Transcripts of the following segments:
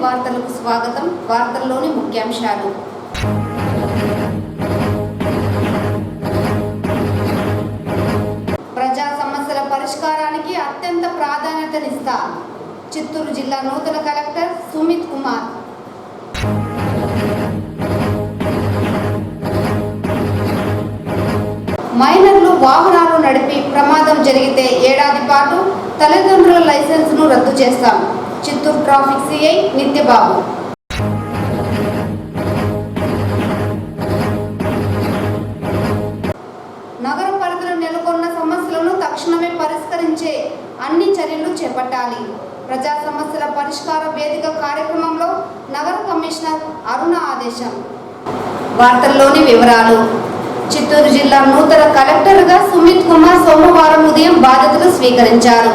వార్తలకు స్వాగతం. వార్తల్లోని ముఖ్యాంశాలు. ప్రజా సమస్యల పరిష్కారానికి అత్యంత ప్రాధాన్యతనిస్తా చిత్తూరు జిల్లా నూతన కలెక్టర్ సుమిత్ కుమార్. మైనర్లు వాహనాలు నడిపి ప్రమాదం జరిగితే ఏడాది పాటు తల్లిదండ్రుల లైసెన్సును రద్దు చేస్తాం. Chittoor traffic CI Nityababu. నగర పరిధిలో నెలకొన్న సమస్యలను తక్షణమే పరిష్కరించే అన్ని చర్యలు చేపట్టాలి. ప్రజా సమస్యల పరిష్కార వేదిక కార్యక్రమంలో నగర కమిషనర్ అరుణ ఆదేశం. వార్తల్లోని వివరాలు. చిత్తూరు జిల్లా నూతన కలెక్టర్గా సుమిత్ కుమార్ సోమవారం ఉదయం బాధ్యతలు స్వీకరించారు.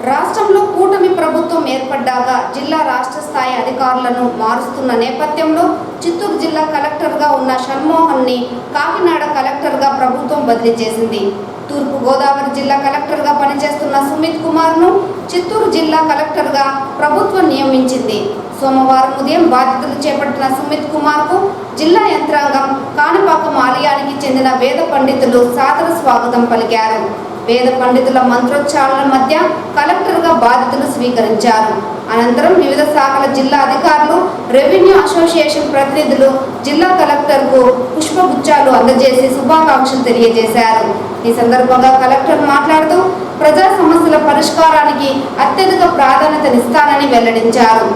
రాష్ట్రంలో కూటమి ప్రభుత్వం ఏర్పడ్డాక జిల్లా రాష్ట్ర స్థాయి అధికారులను మారుస్తున్న నేపథ్యంలో చిత్తూరు జిల్లా కలెక్టర్గా ఉన్న షణ్మోహన్ని కాకినాడ కలెక్టర్గా ప్రభుత్వం బదిలీ చేసింది. తూర్పు గోదావరి జిల్లా కలెక్టర్గా పనిచేస్తున్న సుమిత్ కుమార్ను చిత్తూరు జిల్లా కలెక్టర్గా ప్రభుత్వం నియమించింది. సోమవారం ఉదయం బాధ్యతలు చేపట్టిన సుమిత్ కుమార్కు జిల్లా యంత్రాంగం, కాణపాకం ఆలయానికి చెందిన వేద పండితులు సాదర స్వాగతం పలికారు. వేద పండితుల మంత్రోచ్చారణల మధ్య కలెక్టర్గా బాధ్యతలు స్వీకరించారు. అనంతరం వివిధ శాఖల జిల్లా అధికారులు, రెవెన్యూ అసోసియేషన్ ప్రతినిధులు జిల్లా కలెక్టర్కు పుష్పగుచ్చాలు అందజేసి శుభాకాంక్షలు తెలియజేశారు. ఈ సందర్భంగా కలెక్టర్ మాట్లాడుతూ ప్రజా సమస్యల పరిష్కారానికి అత్యధిక ప్రాధాన్యతనిస్తానని వెల్లడించారు.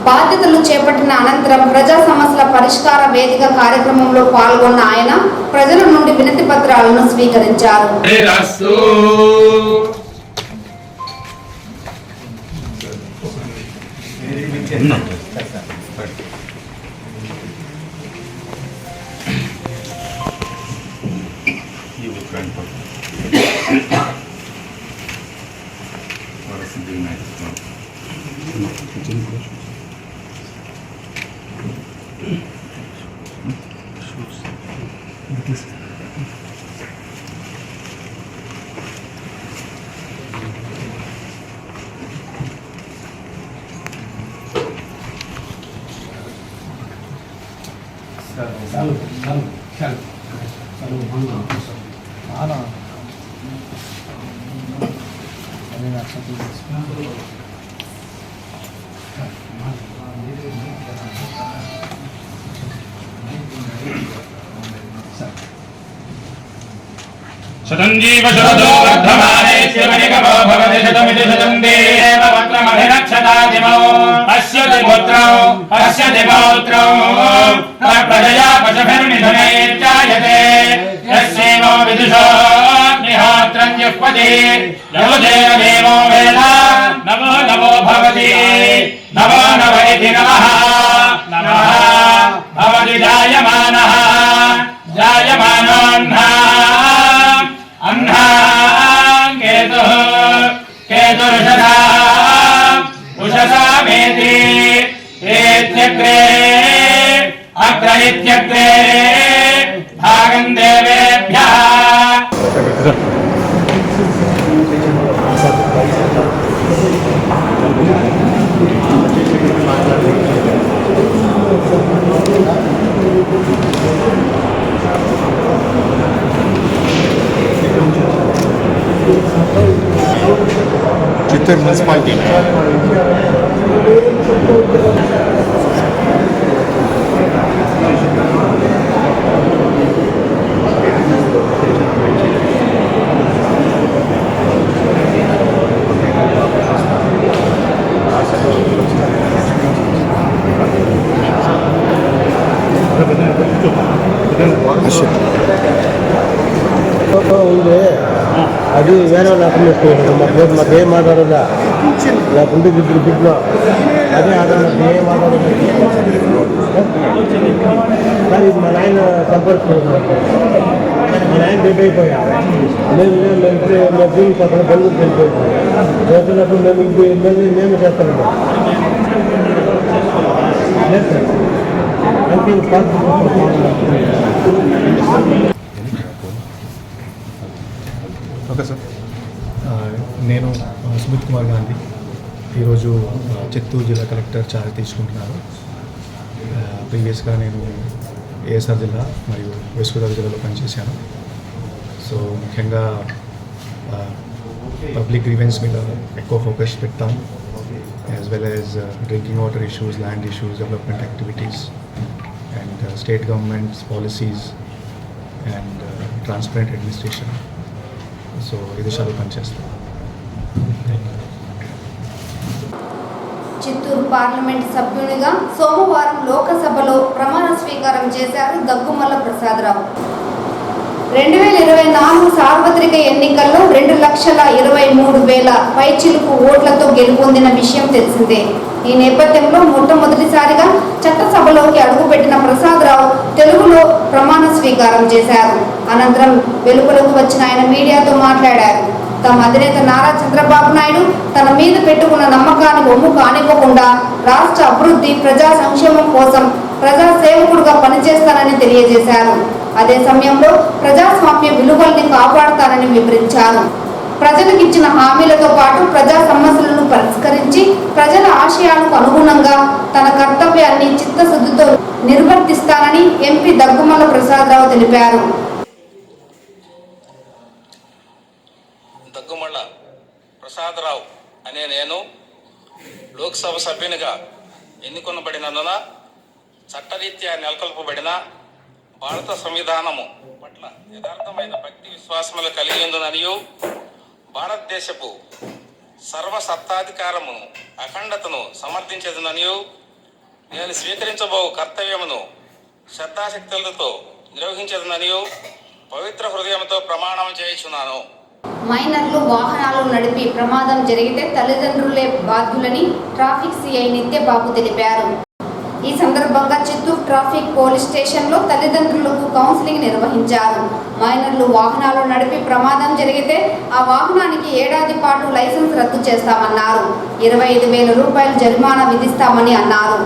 బాధ్యతలు చేపట్టిన అనంతరం ప్రజా సమస్యల పరిష్కార వేదిక కార్యక్రమంలో పాల్గొన్న ఆయన ప్రజల నుండి వినతి పత్రాలను స్వీకరించారు. शतंजीव शरदो वर्धमाने शिवनिगमो भवति शतमिति शतंदेव वक्त्रमभिरक्षतादिमो अस्य दिपौत्रौ प्रजया पशुभिर्निधनैर्जायते यस्येवो विदुषो निहोत्रं जुह्वति यमुदेव देवो वेद नमो नमो भवति नमो नम इति नमः भवति जायमानः केतुर्षधा उषसा मेति एत्यग्रे अग्र इत्यग्रे भागं देवेभ्यः చిత్తూరు మున్సిపాలిటీ ఉంది. అది వేరే నాకు మాకేం మాట్లాడదా నాకుంటే ఇప్పుడు బిడ్లో అదే ఆధార్ ఏం మాట్లాడదు. కానీ మా నాయన సంపర్కున్నాడు. మా నాయన డెడ్ అయిపోయా. మేము దీని పక్కన బెంగళూరు వెళ్ళిపోయాం. చేస్తున్నప్పుడు మేము చేస్తాను. అంటే ఓకే సార్. నేను సుమిత్ కుమార్ గాంధీ, ఈరోజు చిత్తూరు జిల్లా కలెక్టర్ చార్జ్ తీసుకుంటున్నారు. ప్రీవియస్గా నేను ఏఎస్ఆర్ జిల్లా మరియు వెస్ట్ గోదావరి జిల్లాలో పనిచేశాను. సో ముఖ్యంగా పబ్లిక్ గ్రీవెన్స్ మీద ఎక్కువ ఫోకస్ పెడతాం, as well as drinking water issues, land issues, development activities and state governments policies and transparent administration. So ఈ దిశలో పనిచేస్తాం. చిత్తూరు పార్లమెంట్ సభ్యునిగా సోమవారం లోకసభలో ప్రమాణ స్వీకారం చేశారు దగ్గుమల్ల ప్రసాదరావు. 2024 సార్వత్రిక ఎన్నికల్లో 2,23,000 పైచిలుకు ఓట్లతో గెలుపొందిన విషయం తెలిసిందే. ఈ నేపథ్యంలో మొట్టమొదటిసారిగా చట్టసభలోకి అడుగుపెట్టిన ప్రసాదరావు తెలుగులో ప్రమాణ స్వీకారం చేశారు. అనంతరం వెలుపలకు వచ్చిన ఆయన మీడియాతో మాట్లాడారు. తమ అధినేత నారా చంద్రబాబు నాయుడు తన మీద పెట్టుకున్న నమ్మకాన్ని ఒమ్ము కానివ్వకుండా రాష్ట్ర అభివృద్ధి, ప్రజా సంక్షేమం కోసం ప్రజా సేవకుడుగా పనిచేస్తానని తెలియజేశారు. అదే సమయంలో ప్రజాస్వామ్య విలువల్ని కాపాడుతానని వివరించారు. ప్రజలకు ఇచ్చిన హామీలతో పాటు ప్రజా సమస్యలను పరిష్కరించి ప్రజల ఆశయాలకు అనుగుణంగా తన కర్తవ్యాన్ని చిత్తశుద్ధితో నిర్వర్తిస్తానని ఎంపీ దగ్గుమల్ల ప్రసాదరావు తెలిపారు. దగ్గుమల్ల ప్రసాదరావు అనే నేను లోక్సభ సభ్యునిగా ఎన్నుకొనబడినందున చట్టరీత్యా నెలకొల్పబడిన భారత సంవిధానము పట్ల యథార్థమైన భక్తి విశ్వాసములు కలిగి ఉందననియు భారతదేశపు సర్వసత్తాధికారమును అఖండతను సమర్థించదననియు నేను స్వీకరించబో కర్తవ్యమును శ్రద్ధాశక్తులతో నిర్వహించదననియు పవిత్ర హృదయంతో ప్రమాణం చేయుచున్నాను. మైనర్లు వాహనాలు నడిపి ప్రమాదం జరిగితే తల్లిదండ్రులే బాధ్యులని ట్రాఫిక్ సిఐ నిత్యబాబు తెలిపారు. ఈ సందర్భంగా చిత్తూరు ట్రాఫిక్ పోలీస్ స్టేషన్లో తల్లిదండ్రులకు కౌన్సిలింగ్ నిర్వహించారు. మైనర్లు వాహనాలు నడిపి ప్రమాదం జరిగితే ఆ వాహనానికి ఏడాది పాటు లైసెన్స్ రద్దు చేస్తామన్నారు. 25,000 రూపాయలు జరిమానా విధిస్తామని అన్నారు.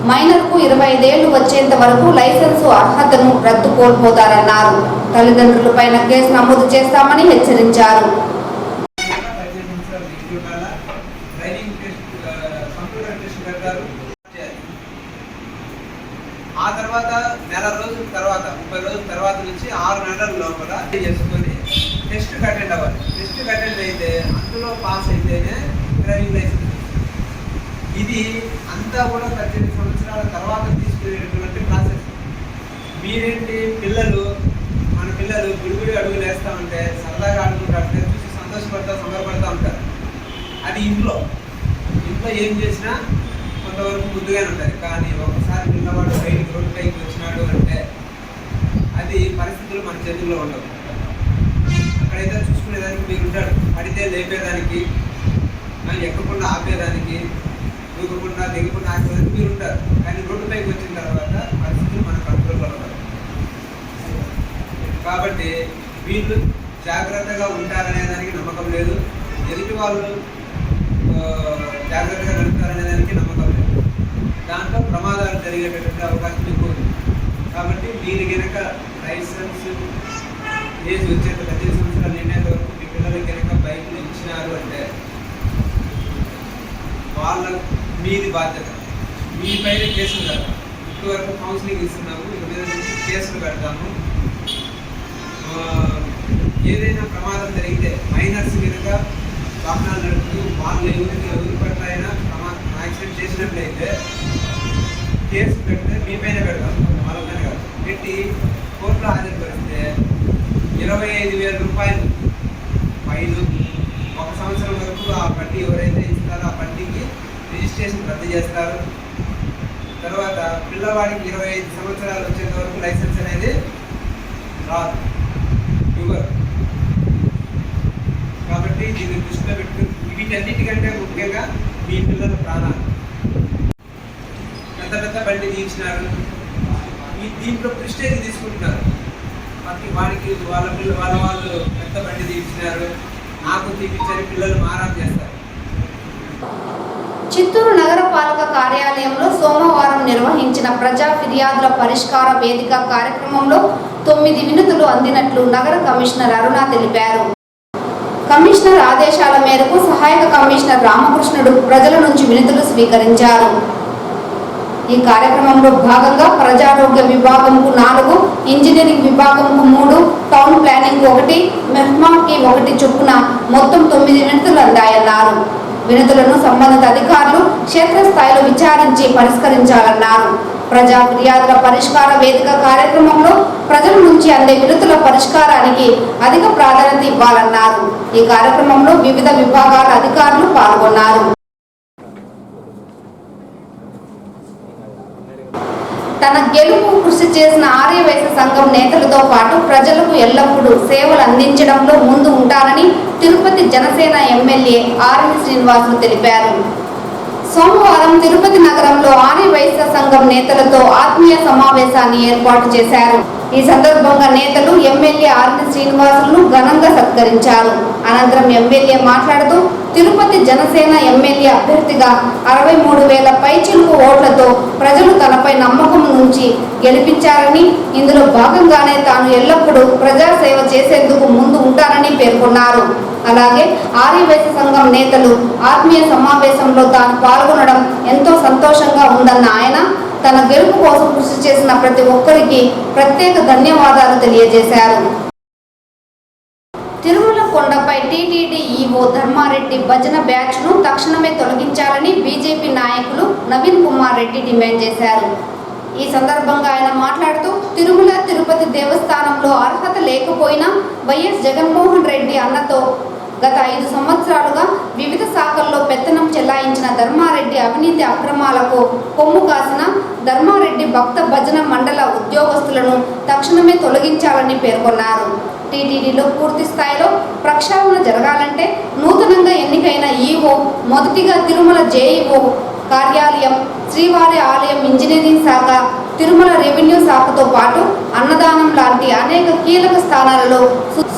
మైనర్కు 25 ఏళ్లు వచ్చేంత వరకు లైసెన్సు అర్హతను రద్దు కోల్పోతారన్నారు. తల్లిదండ్రులపైన కేసు నమోదు చేస్తామని హెచ్చరించారు. ఆ తర్వాత నెల రోజుల తర్వాత 30 రోజుల తర్వాత నుంచి 6 నెలల లోపల చేసుకొని టెస్ట్కి అటెండ్ అవ్వాలి. టెస్ట్కి అటెండ్ అయితే అందులో పాస్ అయితేనే డ్రైవింగ్ లైసెన్స్. ఇది అంతా కూడా 18 సంవత్సరాల తర్వాత తీసుకునేటువంటి ప్రాసెస్. మీరేంటి మన పిల్లలు గుడిగుడి అడుగులు వేస్తూ ఉంటే సరదాగా ఆడుకుంటే చూసి సంతోషపడతా సంబరపడతా ఉంటారు. అది ఇంట్లో ఏం చేసినా కొంతవరకు ముద్దుగానే ఉంటుంది. కానీ ఒకసారి పిల్లవాడు బయటికి రోడ్డు పైకి వచ్చినాడు అంటే అది పరిస్థితులు మన చేతుల్లో ఉండవు. అక్కడైతే చూసుకునేదానికి మీరు ఉంటాడు, పడితే లేపేదానికి, ఎక్కకుండా ఆపేదానికి, దూకకుండా దిగకుండా ఆపేదానికి మీరు ఉంటారు. కానీ రోడ్డు పైకి వచ్చిన తర్వాత పరిస్థితులు మన కంట్రోల్లో ఉండవు. కాబట్టి వీళ్ళు జాగ్రత్తగా ఉంటారనే దానికి నమ్మకం లేదు, ఎదుటి వాళ్ళు జాగ్రత్తగా నడుపుతారనే దానికి నమ్మకం లేదు. దాంట్లో ప్రమాదాలు జరిగేటటువంటి అవకాశం ఎక్కువ ఉంది. కాబట్టి మీరు కనుక లైసెన్స్ ఏజ్ వచ్చేంత 18 సంవత్సరాలు నిండేంత వరకు మీ పిల్లలకి కనుక బైక్లు ఇచ్చినారు అంటే మీది బాధ్యత. మీ పైన కేసులు కడతాం. ఇప్పటివరకు కౌన్సిలింగ్ ఇస్తున్నాము, ఇక మీద నుంచి కేసులు కడతాము. ఏదైనా ప్రమాదం జరిగితే మైనర్స్ కనుక వాహనాలు నడుపుతూ వాళ్ళు ఎవరి పట్ల అయినా యాక్సిడెంట్ చేసినట్లయితే కేసు పెడితే మీ పైన పెడతాం, వాళ్ళపైన కాదు. పెట్టి కోర్టులో హాజరుపరిస్తే 25,000 రూపాయలు ఫైన్. 1 సంవత్సరం వరకు ఆ బండి ఎవరైతే ఇస్తారో ఆ బండికి రిజిస్ట్రేషన్ రద్దు చేస్తారు. తర్వాత పిల్లవాడికి 25 సంవత్సరాలు వచ్చేంత వరకు లైసెన్స్ అనేది రాదు, ఇవ్వరు. కాబట్టి దీన్ని దృష్టిలో పెట్టుకుని వీటన్నిటికంటే ముఖ్యంగా మీ పిల్లల ప్రాణాలు. పెద్ద బండి తీయించినారు, దీంట్లో ప్రిస్టేజ్ తీసుకుంటున్నారు. వాడికి వాళ్ళు పెద్ద బండి తీయించినారు, నాకు తీపించని పిల్లలు మారాం చేస్తారు. చిత్తూరు నగరపాలక కార్యాలయంలో సోమవారం నిర్వహించిన ప్రజా ఫిర్యాదుల పరిష్కార వేదిక కార్యక్రమంలో 9 వినతులు అందినట్లు నగర కమిషనర్ అరుణ తెలిపారు. కమిషనర్ ఆదేశాల మేరకు సహాయక కమిషనర్ రామకృష్ణుడు ప్రజల నుంచి వినతులు స్వీకరించారు. ఈ కార్యక్రమంలో భాగంగా ప్రజారోగ్య విభాగంకు 4, ఇంజనీరింగ్ విభాగంకు 3, టౌన్ ప్లానింగ్ 1, మెహ్మాకి 1 చొప్పున మొత్తం 9 వినతులు అందాయన్నారు. వినతులను సంబంధిత అధికారులు క్షేత్రస్థాయిలో విచారించి పరిష్కరించాలన్నారు. ప్రజా ఫిర్యాదుల పరిష్కార వేదిక కార్యక్రమంలో ప్రజల నుంచి అందే వినతుల పరిష్కారానికి అధిక ప్రాధాన్యత ఇవ్వాలన్నారు. ఈ కార్యక్రమంలో వివిధ విభాగాల అధికారులు పాల్గొన్నారు. తన గెలుపు కృషి చేసిన ఆర్యవైశ్య సంఘం నేతలతో పాటు ప్రజలకు ఎల్లప్పుడూ సేవలు అందించడంలో ముందు ఉంటారని తిరుపతి జనసేన ఎమ్మెల్యే ఆర్వి శ్రీనివాసులు తెలిపారు. సోమవారం తిరుపతి నగరంలో ఆర్యవైశ్య సంఘం నేతలతో ఆత్మీయ సమావేశాన్ని ఏర్పాటు చేశారు. ఈ సందర్భంగా నేతలు ఎమ్మెల్యే ఆర్వి శ్రీనివాసులను ఘనంగా సత్కరించారు. అనంతరం ఎమ్మెల్యే మాట్లాడుతూ తిరుపతి జనసేన ఎమ్మెల్యే అభ్యర్థిగా 63,000 పైచిలుకు ఓట్లతో ప్రజలు తనపై నమ్మకం నుంచి గెలిపించారని, ఇందులో భాగంగానే తాను ఎల్లప్పుడూ ప్రజాసేవ చేసేందుకు ముందు ఉంటానని పేర్కొన్నారు. అలాగే ఆర్యవైశ్య సంఘం నేతలు ఆత్మీయ సమావేశంలో తాను పాల్గొనడం ఎంతో సంతోషంగా ఉందన్న ఆయన తన గెలుపు కోసం కృషి చేసిన ప్రతి ఒక్కరికి ప్రత్యేక ధన్యవాదాలు తెలియజేశారు. తిరుమల కొండపై టీటీడీ ఈవో ధర్మారెడ్డి భజన బ్యాచ్ను తక్షణమే తొలగించాలని బీజేపీ నాయకులు నవీన్ కుమార్ రెడ్డి డిమాండ్ చేశారు. ఈ సందర్భంగా ఆయన మాట్లాడుతూ తిరుమల తిరుపతి దేవస్థానంలో అర్హత లేకపోయినా వైఎస్ జగన్మోహన్ రెడ్డి అన్నతో గత 5 సంవత్సరాలుగా వివిధ శాఖల్లో పెత్తనం చెలాయించిన ధర్మారెడ్డి అవినీతి అక్రమాలకు కొమ్ము కాసిన ధర్మారెడ్డి భక్త భజన మండల ఉద్యోగస్తులను తక్షణమే తొలగించాలని పేర్కొన్నారు. టీటీడీలో పూర్తి స్థాయిలో ప్రక్షాళన జరగాలంటే నూతనంగా ఎన్నికైన ఈవో మొదటిగా తిరుమల జేఈఓ కార్యాలయం, శ్రీవారి ఆలయం ఇంజనీరింగ్ శాఖ, తిరుమల రెవెన్యూ శాఖతో పాటు అన్నదానం లాంటి అనేక కీలక స్థానాలలో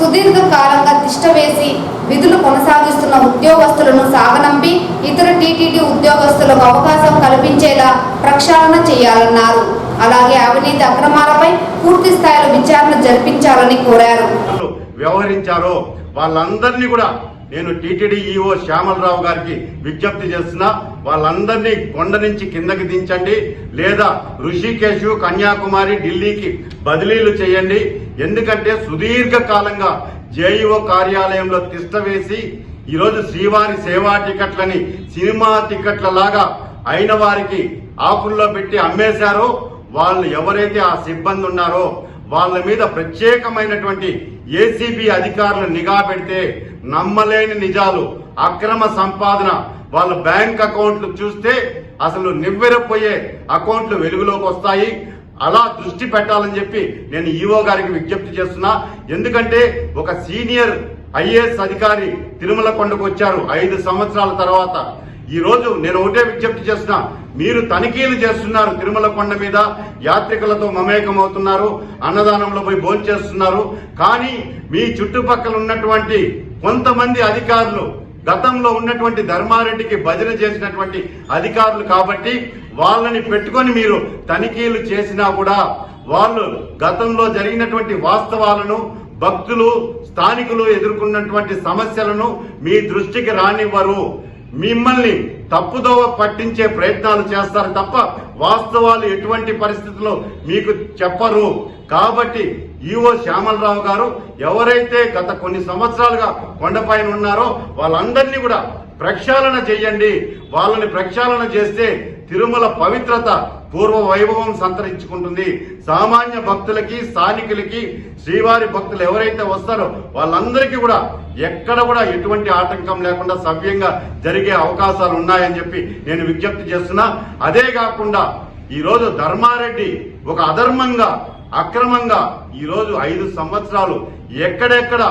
సుదీర్ఘ కాలంగా తిష్టవేసి విధులు కొనసాగిస్తున్న ఉద్యోగస్తులను సాగనంపి ఇతర టీటీడీ ఉద్యోగస్తులకు అవకాశం కల్పించేలా ప్రక్షాళన చేయాలన్నారు. అలాగే అవినీతి అక్రమాలపై పూర్తి స్థాయిలో విచారణ జరిపించాలని కోరారు. వ్యవహరించారో వాళ్ళందరినీ కూడా నేను టీటీడీ ఈఓ శ్యామలరావు గారికి విజ్ఞప్తి చేస్తున్నా, వాళ్ళందరినీ కొండ నుంచి కిందకి దించండి, లేదా ఋషికేశ్, కన్యాకుమారి, ఢిల్లీకి బదిలీలు చేయండి. ఎందుకంటే సుదీర్ఘ కాలంగా జేఈఓ కార్యాలయంలో తిష్టవేసి ఈరోజు శ్రీవారి సేవా టికెట్లని సినిమా టికెట్ల లాగా అయిన వారికి ఆకుల్లో పెట్టి అమ్మేశారో వాళ్ళు ఎవరైతే ఆ సిబ్బంది ఉన్నారో వాళ్ళ మీద ప్రత్యేకమైనటువంటి ఏసీబీ అధికారులు నిఘా పెడితే నమ్మలేని నిజాలు, అక్రమ సంపాదన, వాళ్ళ బ్యాంక్ అకౌంట్లు చూస్తే అసలు నివ్వెరపోయే అకౌంట్లు వెలుగులోకి వస్తాయి. అలా దృష్టి పెట్టాలని చెప్పి నేను ఈఓ గారికి విజ్ఞప్తి చేస్తున్నా. ఎందుకంటే ఒక సీనియర్ ఐఏఎస్ అధికారి తిరుమల కొండకు వచ్చారు 5 సంవత్సరాల తర్వాత. ఈ రోజు నేను ఒకటే విజ్ఞప్తి చేస్తున్నా, మీరు తనిఖీలు చేస్తున్నారు, తిరుమల కొండ మీద యాత్రికులతో మమేకం అవుతున్నారు, అన్నదానంలో పోయి భోంచేస్తున్నారు. కానీ మీ చుట్టుపక్కల ఉన్నటువంటి కొంతమంది అధికారులు గతంలో ఉన్నటువంటి ధర్మారెడ్డికి భజన చేసినటువంటి అధికారులు కాబట్టి వాళ్ళని పెట్టుకొని మీరు తనిఖీలు చేసినా కూడా వాళ్ళు గతంలో జరిగినటువంటి వాస్తవాలను, భక్తులు, స్థానికులు ఎదుర్కొన్నటువంటి సమస్యలను మీ దృష్టికి రానివ్వరు. మిమ్మల్ని తప్పుదోవ పట్టించే ప్రయత్నాలు చేస్తారు తప్ప వాస్తవాలు ఎటువంటి పరిస్థితుల్లో మీకు చెప్పరు. కాబట్టి ఈఓ శ్యామలరావు గారు ఎవరైతే గత కొన్ని సంవత్సరాలుగా కొండపైన ఉన్నారో వాళ్ళందరినీ కూడా ప్రక్షాళన చేయండి. వాళ్ళని ప్రక్షాళన చేస్తే తిరుమల పవిత్రత పూర్వ వైభవం సంతరించుకుంటుంది. సామాన్య భక్తులకి, స్థానికులకి, శ్రీవారి భక్తులు ఎవరైతే వస్తారో వాళ్ళందరికీ కూడా ఎక్కడ కూడా ఎటువంటి ఆటంకం లేకుండా సవ్యంగా జరిగే అవకాశాలు ఉన్నాయని చెప్పి నేను విజ్ఞప్తి చేస్తున్నా. అదే కాకుండా ఈరోజు ధర్మారెడ్డి ఒక అధర్మంగా, అక్రమంగా ఈరోజు 5 సంవత్సరాలు ఎక్కడెక్కడ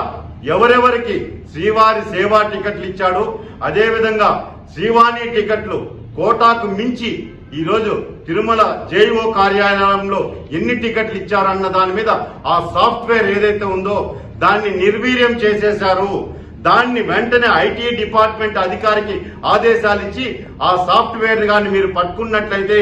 ఎవరెవరికి శ్రీవారి సేవా టికెట్లు ఇచ్చాడు, అదేవిధంగా శ్రీవాణి టికెట్లు కోటాకు మించి ఈరోజు తిరుమల జేఈఓ కార్యాలయంలో ఎన్ని టికెట్లు ఇచ్చారన్న దాని మీద ఆ సాఫ్ట్వేర్ ఏదైతే ఉందో దాన్ని నిర్వీర్యం చేసేశారు. దాన్ని వెంటనే ఐటీ డిపార్ట్మెంట్ అధికారికి ఆదేశాలు ఇచ్చి ఆ సాఫ్ట్వేర్ గాని మీరు పట్టుకున్నట్లయితే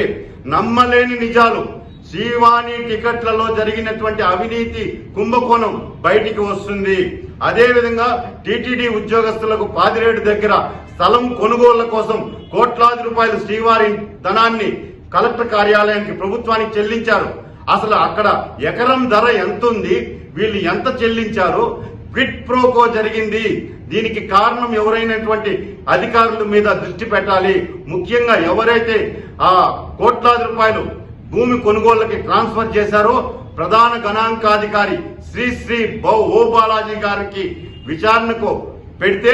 నమ్మలేని నిజాలు, శ్రీవాణి టికెట్లలో జరిగినటువంటి అవినీతి కుంభకోణం బయటికి వస్తుంది. అదేవిధంగా టీటీడీ ఉద్యోగస్తులకు పాదిరేడు దగ్గర స్థలం కొనుగోళ్ల కోసం కోట్లాది రూపాయలు శ్రీవారి ధనాన్ని కలెక్టర్ కార్యాలయానికి ప్రభుత్వానికి చెల్లించారు. అసలు అక్కడ ఎకరం ధర ఎంత ఉంది, వీళ్ళు ఎంత చెల్లించారు, క్విడ్ ప్రోకో జరిగింది. దీనికి కారణం ఎవరైనటువంటి అధికారుల మీద దృష్టి పెట్టాలి. ముఖ్యంగా ఎవరైతే ఆ కోట్లాది రూపాయలు భూమి కొనుగోళ్లకి ట్రాన్స్ఫర్ చేశారో ప్రధాన గణాంకాధికారి శ్రీ ఓ బాలాజీ గారికి విచారణకు పెడితే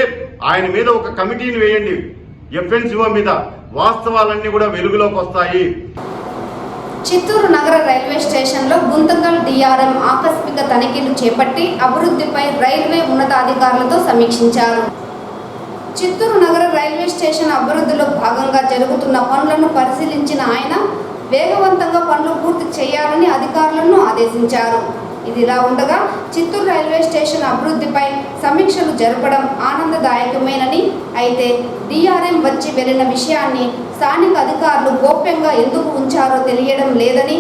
ఆయన మీద ఒక కమిటీని వేయండి. ఎఫ్ఎన్సిఓ మీద వాస్తవాలన్నీ కూడా వెలుగులోకి వస్తాయి. చిత్తూరు నగర రైల్వే స్టేషన్లో గుంతకల్ డిఆర్ఎం ఆకస్మిక తనిఖీలు చేపట్టి అభివృద్ధిపై రైల్వే ఉన్నతాధికారులతో సమీక్షించారు. చిత్తూరు నగర రైల్వే స్టేషన్ అభివృద్ధిలో భాగంగా జరుగుతున్న పనులను పరిశీలించిన ఆయన వేగవంతంగా పనులు పూర్తి చేయాలని అధికారులను ఆదేశించారు. ఇదిలా ఉండగా చిత్తూరు రైల్వే స్టేషన్ అభివృద్ధిపై సమీక్షలు జరపడం ఆనందదాయకమేనని, అయితే డిఆర్ఎం వచ్చి వెళ్లిన విషయాన్ని స్థానిక అధికారులు గోప్యంగా ఎందుకు ఉంచారో తెలియడం లేదని,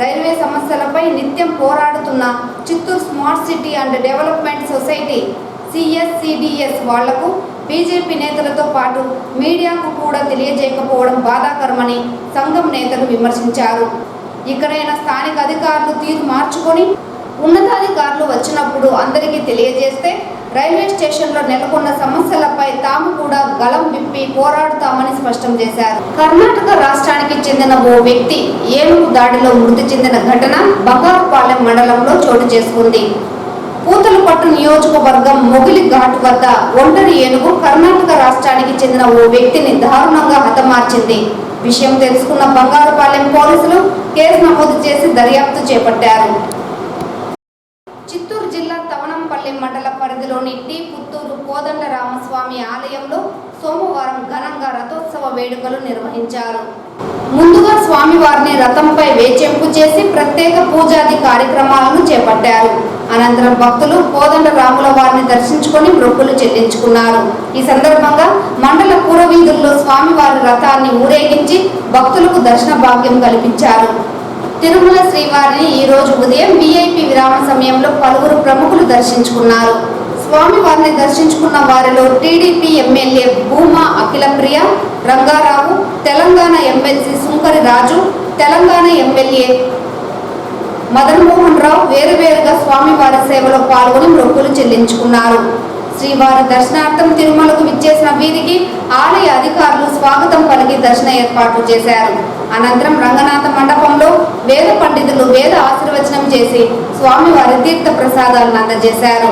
రైల్వే సమస్యలపై నిత్యం పోరాడుతున్న Chittoor smart city and development society CSCDS వాళ్లకు బీజేపీ నేతలతో పాటు మీడియాకు కూడా తెలియజేయకపోవడం బాధాకరమని సంఘం నేతలు విమర్శించారు. ఇకనైనా స్థానిక అధికారులు తీరు మార్చుకొని ఉన్నతాధికారులు వచ్చినప్పుడు అందరికీ తెలియజేస్తే రైల్వే స్టేషన్లో నెలకొన్న సమస్యలపై తాము కూడా గళం విప్పి పోరాడుతామని స్పష్టం చేశారు. కర్ణాటక రాష్ట్రానికి చెందిన ఓ వ్యక్తి ఏనుగు దాడిలో మృతి చెందిన ఘటన బంగారుపాలెం మండలంలో చోటు చేసుకుంది. పూతలపట్టు నియోజకవర్గం మొగిలి ఘాట్ వద్ద ఒంటరి ఏనుగు కర్ణాటక రాష్ట్రానికి చెందిన ఓ వ్యక్తిని దారుణంగా హతమార్చింది. విషయం తెలుసుకున్న బంగారుపాలెం పోలీసులు కేసు నమోదు చేసి దర్యాప్తు చేపట్టారు. చిత్తూరు జిల్లా తవనంపల్లి మండల పరిధిలోని టి పుత్తూరు కోదండరామస్వామి ఆలయంలో సోమవారం ఘనంగా రథోత్సవ వేడుకలు నిర్వహించారు. ముందుగా స్వామివారిని రథంపై వేచెంపు చేసి ప్రత్యేక పూజాది కార్యక్రమాలను చేపట్టారు. అనంతరం భక్తులు కోదండరాముల వారిని దర్శించుకొని మొక్కులు చెల్లించుకున్నారు. ఈ సందర్భంగా మండల పురవీధుల్లో స్వామివారి రథాన్ని ఊరేగించి భక్తులకు దర్శన భాగ్యం కల్పించారు. తిరుమల శ్రీవారిని ఈ రోజు ఉదయం VIP విరామ సమయంలో పలువురు ప్రముఖులు దర్శించుకున్నారు. స్వామివారిని దర్శించుకున్న వారిలో TDP MLA Bhuma Akhilapriya, Rangarao, Telangana MLC సుంకరి రాజు, తెలంగాణ ఎమ్మెల్యే మదన్మోహన్ రావు వేరువేరుగా స్వామివారి సేవలో పాల్గొని మొక్కులు చెల్లించుకున్నారు. శ్రీవారి దర్శనార్థం తిరుమలకు విచ్చేసిన వీరికి ఆలయ అధికారులు స్వాగతం పలికి దర్శన ఏర్పాట్లు చేశారు. అనంతరం రంగనాథ మండపంలో వేద పండితులు వేద ఆశీర్వచనం చేసి స్వామివారి తీర్థ ప్రసాదాలను అందజేశారు.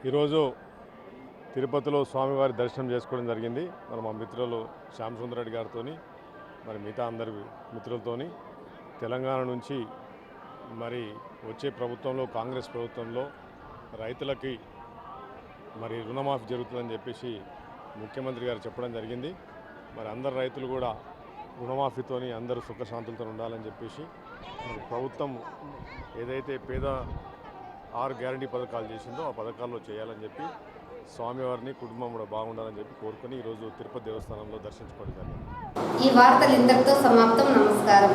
ఈరోజు తిరుపతిలో స్వామివారి దర్శనం చేసుకోవడం జరిగింది. మా మిత్రులు శ్యామ్ సుందర్ రెడ్డి గారితో, మరి మిగతా అందరి మిత్రులతోని తెలంగాణ నుంచి మరి వచ్చే ప్రభుత్వంలో కాంగ్రెస్ ప్రభుత్వంలో రైతులకి మరి రుణమాఫీ జరుగుతుందని చెప్పేసి ముఖ్యమంత్రి గారు చెప్పడం జరిగింది. మరి అందరు రైతులు కూడా రుణమాఫీతోని అందరూ సుఖశాంతులతో ఉండాలని చెప్పేసి ప్రభుత్వం ఏదైతే పేద 6 గ్యారంటీ పథకాలు చేసిందో ఆ పథకాల్లో చేయాలని చెప్పి స్వామివారిని కుటుంబం కూడా బాగుండాలని చెప్పి కోరుకొని ఈరోజు తిరుపతి దేవస్థానంలో దర్శించుకోవడం జరిగింది. ఈ వార్తలు ఇంతటితో సమాప్తం. నమస్కారం.